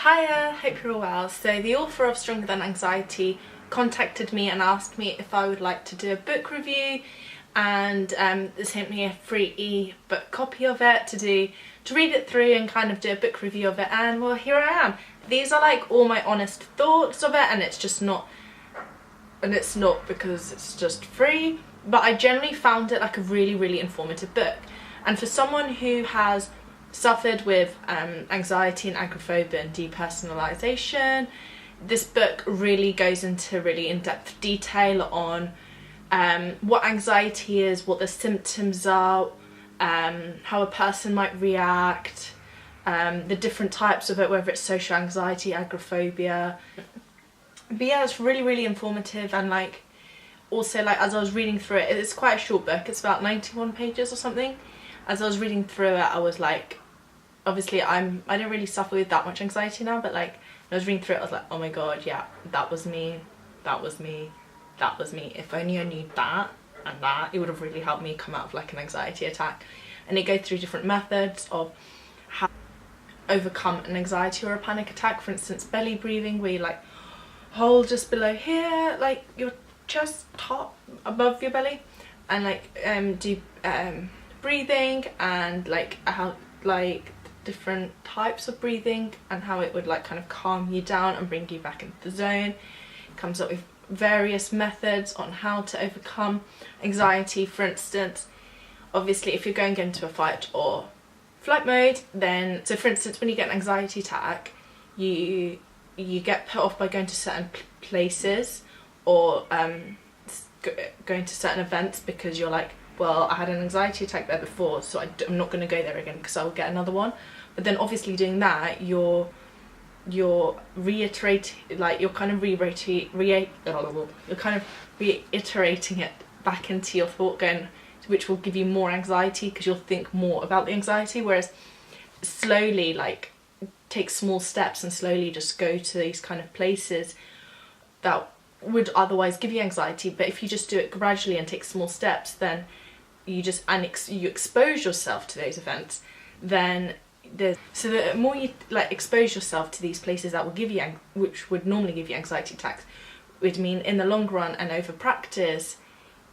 Hiya, hope you're all well. So the author of Stronger Than Anxiety contacted me and asked me if I would like to do a book review, and they sent me a free ebook copy of it to read it through and kind of do a book review of it, and well, here I am. These are like all my honest thoughts of it, and it's not because it's just free, but I generally found it like a really informative book. And for someone who has suffered with anxiety and agoraphobia and depersonalization, this book really goes into really in-depth detail on what anxiety is, what the symptoms are, how a person might react, the different types of it, whether it's social anxiety, agoraphobia. But yeah, it's really informative, and like also like as I was reading through it, it's quite a short book, it's about 91 pages or something. As I was reading through it, I was like, obviously I don't really suffer with that much anxiety now, but like when I was reading through it I was like, oh my god, yeah, that was me, that was me, that was me. If only I knew that and that, it would have really helped me come out of like an anxiety attack. And it goes through different methods of how to overcome an anxiety or a panic attack. For instance, belly breathing, where you like hold just below here, like your chest top above your belly, and like do breathing, and like how like different types of breathing and how it would like kind of calm you down and bring you back into the zone. It comes up with various methods on how to overcome anxiety. For instance, obviously if you're going into a fight or flight mode, then so for instance when you get an anxiety attack, you get put off by going to certain places or going to certain events because you're like, well, I had an anxiety attack there before, so I'm not going to go there again because I'll get another one. But then obviously doing that, you're reiterating, like you're kind of reiterating it back into your thought, going, which will give you more anxiety because you'll think more about the anxiety. Whereas slowly, like take small steps and slowly just go to these kind of places that would otherwise give you anxiety. But if you just do it gradually and take small steps, then you just you expose yourself to those events. Then so the more you like expose yourself to these places that will give you which would normally give you anxiety attacks, would mean in the long run and over practice,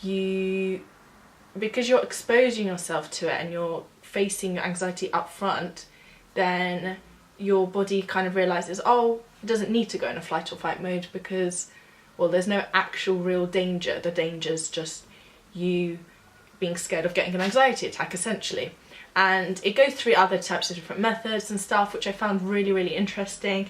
because you're exposing yourself to it and you're facing your anxiety up front, then your body kind of realizes, oh, it doesn't need to go in a flight or fight mode because, well, there's no actual real danger. The danger's just you being scared of getting an anxiety attack, essentially. And it goes through other types of different methods and stuff, which I found really interesting.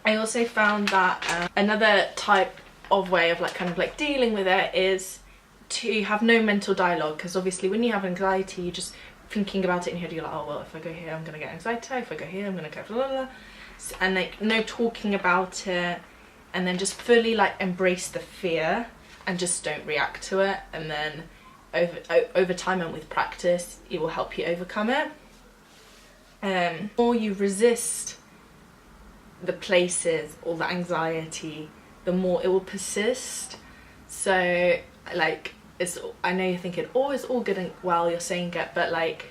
I also found that another type of way of like kind of like dealing with it is to have no mental dialogue, because obviously when you have anxiety, you're just thinking about it in your head. You're like, oh well, if I go here I'm gonna get anxiety, if I go here I'm gonna get blah, blah, blah. And like no talking about it, and then just fully like embrace the fear and just don't react to it, and then over time and with practice it will help you overcome it. The more you resist the places or the anxiety, the more it will persist. So like I know you're thinking, oh, it's all good and well, you're saying it, but like,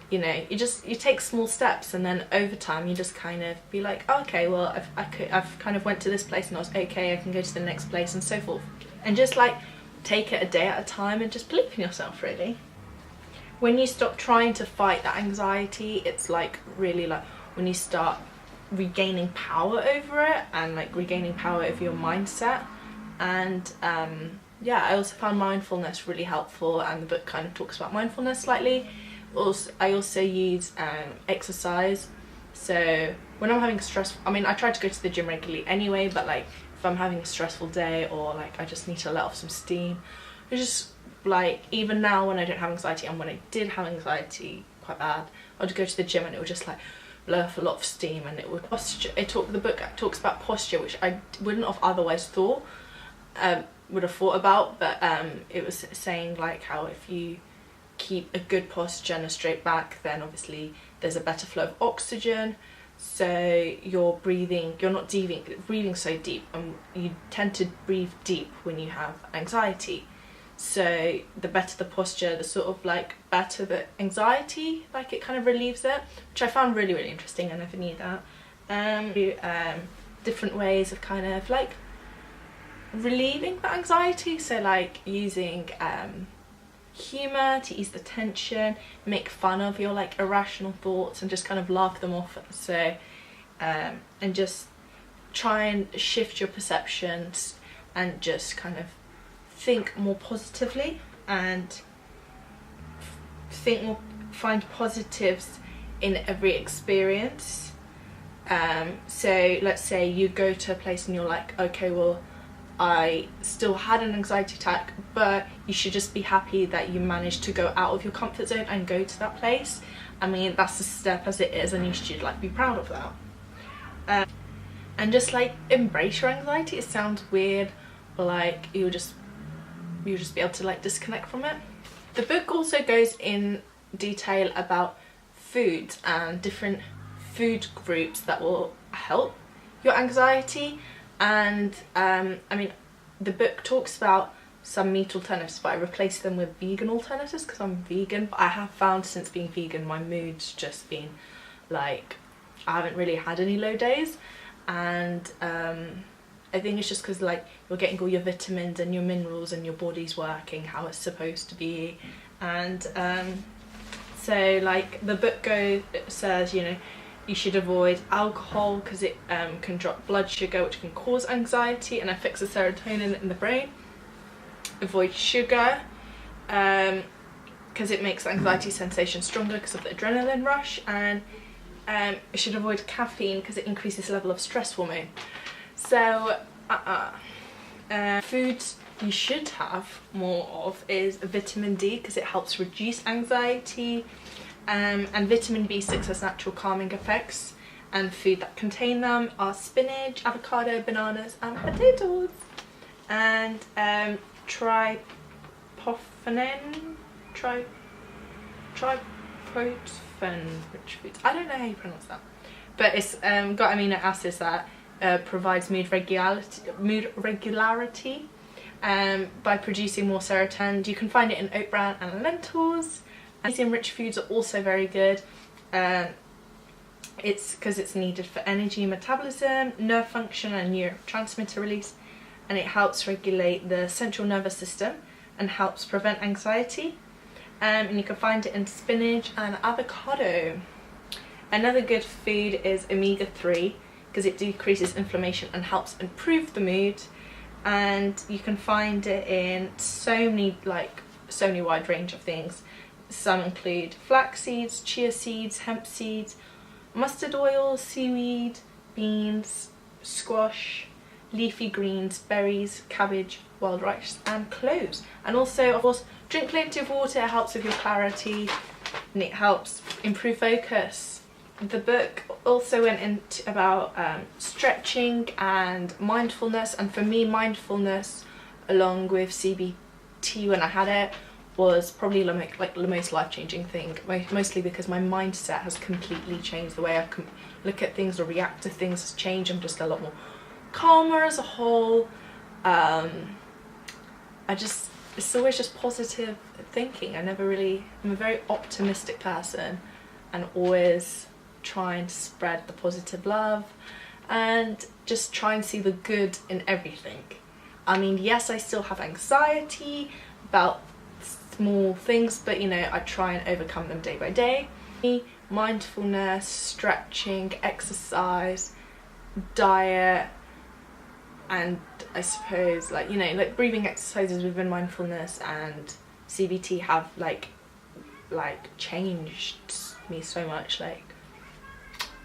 you know, you take small steps, and then over time you just kind of be like, oh, okay, well I've kind of went to this place and I was okay, I can go to the next place, and so forth. And just like take it a day at a time and just believe in yourself, really. When you stop trying to fight that anxiety, it's like really like when you start regaining power over it and like regaining power over your mindset. And yeah, I also found mindfulness really helpful, and the book kind of talks about mindfulness slightly. I also use exercise. So when I'm having stress, I mean I try to go to the gym regularly anyway, but like if I'm having a stressful day or like I just need to let off some steam, it's just like, even now when I don't have anxiety, and when I did have anxiety quite bad, I would go to the gym and it would just like blow off a lot of steam, and it would posture. The book talks about posture, which I wouldn't have otherwise thought would have thought about, but it was saying like how if you keep a good posture and a straight back, then obviously there's a better flow of oxygen, so you're not breathing so deep, and you tend to breathe deep when you have anxiety. So the better the posture, the sort of like better the anxiety, like it kind of relieves it, which I found really interesting. I never knew that. Different ways of kind of like relieving the anxiety, so like using humour to ease the tension, make fun of your like irrational thoughts and just kind of laugh them off. So and just try and shift your perceptions and just kind of think more positively and find positives in every experience. So let's say you go to a place and you're like, okay, well, I still had an anxiety attack, but you should just be happy that you managed to go out of your comfort zone and go to that place. I mean, that's a step as it is, and you should like be proud of that. And just like embrace your anxiety. It sounds weird, but like you'll just be able to like disconnect from it. The book also goes in detail about foods and different food groups that will help your anxiety. And I mean, the book talks about some meat alternatives, but I replaced them with vegan alternatives because I'm vegan. But I have found since being vegan, my mood's just been like, I haven't really had any low days. And I think it's just because like you're getting all your vitamins and your minerals and your body's working how it's supposed to be. And so like the book says, you know, you should avoid alcohol because it can drop blood sugar, which can cause anxiety and affects the serotonin in the brain. Avoid sugar because it makes the anxiety sensation stronger because of the adrenaline rush. And you should avoid caffeine because it increases the level of stress hormone. So foods you should have more of is vitamin D because it helps reduce anxiety. And vitamin B6 has natural calming effects, and food that contain them are spinach, avocado, bananas and potatoes. And tryptophan, rich foods, I don't know how you pronounce that, but it's got amino acids that provides mood regularity by producing more serotonin. You can find it in oat bran and lentils. Magnesium-rich foods are also very good. It's because it's needed for energy, metabolism, nerve function and neurotransmitter release, and it helps regulate the central nervous system and helps prevent anxiety. And you can find it in spinach and avocado. Another good food is omega-3 because it decreases inflammation and helps improve the mood. And you can find it in so many wide range of things. Some include flax seeds, chia seeds, hemp seeds, mustard oil, seaweed, beans, squash, leafy greens, berries, cabbage, wild rice and cloves. And also, of course, drink plenty of water. It helps with your clarity and it helps improve focus. The book also went into about stretching and mindfulness, and for me mindfulness along with CBT when I had it was probably like the most life-changing thing, mostly because my mindset has completely changed. The way I can look at things or react to things has changed. I'm just a lot more calmer as a whole. It's always just positive thinking. I'm a very optimistic person and always trying to spread the positive love and just try and see the good in everything. I mean, yes, I still have anxiety about small things, but you know, I try and overcome them day by day. Mindfulness, stretching, exercise, diet, and I suppose like, you know, like breathing exercises within mindfulness and CBT have like changed me so much,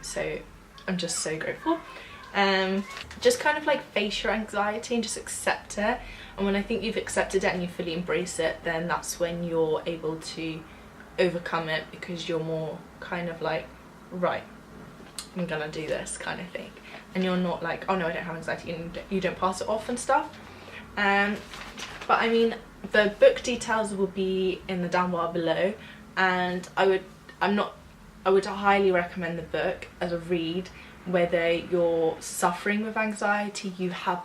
so I'm just so grateful. Just kind of like face your anxiety and just accept it. And when I think you've accepted it and you fully embrace it, then that's when you're able to overcome it, because you're more kind of like, right, I'm gonna do this kind of thing. And you're not like, oh no, I don't have anxiety, and you don't pass it off and stuff. But I mean, the book details will be in the down bar below, and I would highly recommend the book as a read, whether you're suffering with anxiety, you have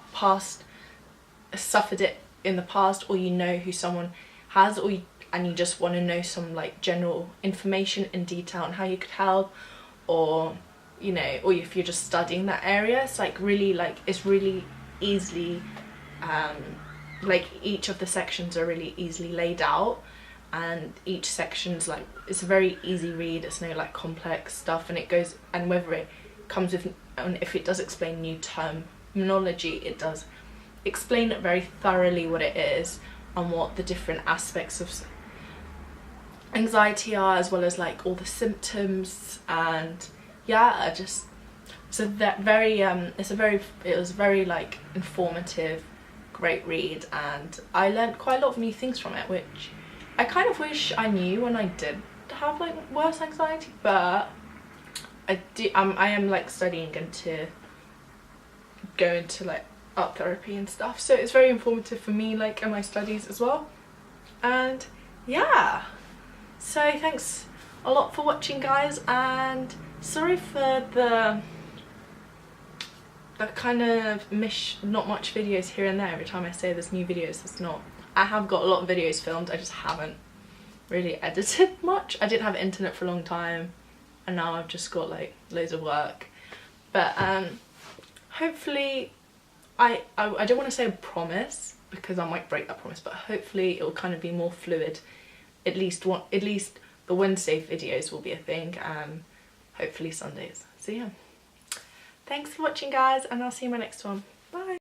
suffered it in the past, or you know who someone has, and you just want to know some like general information in detail on how you could help, or you know, or if you're just studying that area. It's like really, like, it's really easily, like each of the sections are really easily laid out, and each section's like, it's a very easy read. It's no like complex stuff, and it goes, and whether it comes with, and if it does explain new terminology, it does explain it very thoroughly what it is and what the different aspects of anxiety are, as well as like all the symptoms. And yeah, I just, so that very it was very like informative, great read, and I learned quite a lot of new things from it, which I kind of wish I knew when I did have like worse anxiety. But I am like studying into go into like art therapy and stuff, so it's very informative for me, like in my studies as well. And yeah, so thanks a lot for watching, guys, and sorry for the kind of not much videos here and there. Every time I say there's new videos, there's not. I have got a lot of videos filmed, I just haven't really edited much. I didn't have internet for a long time, and now I've just got like loads of work. But hopefully, I don't want to say a promise because I might break that promise, but hopefully it will kind of be more fluid. At least the Wednesday videos will be a thing, and hopefully Sundays. So yeah, thanks for watching, guys, and I'll see you in my next one.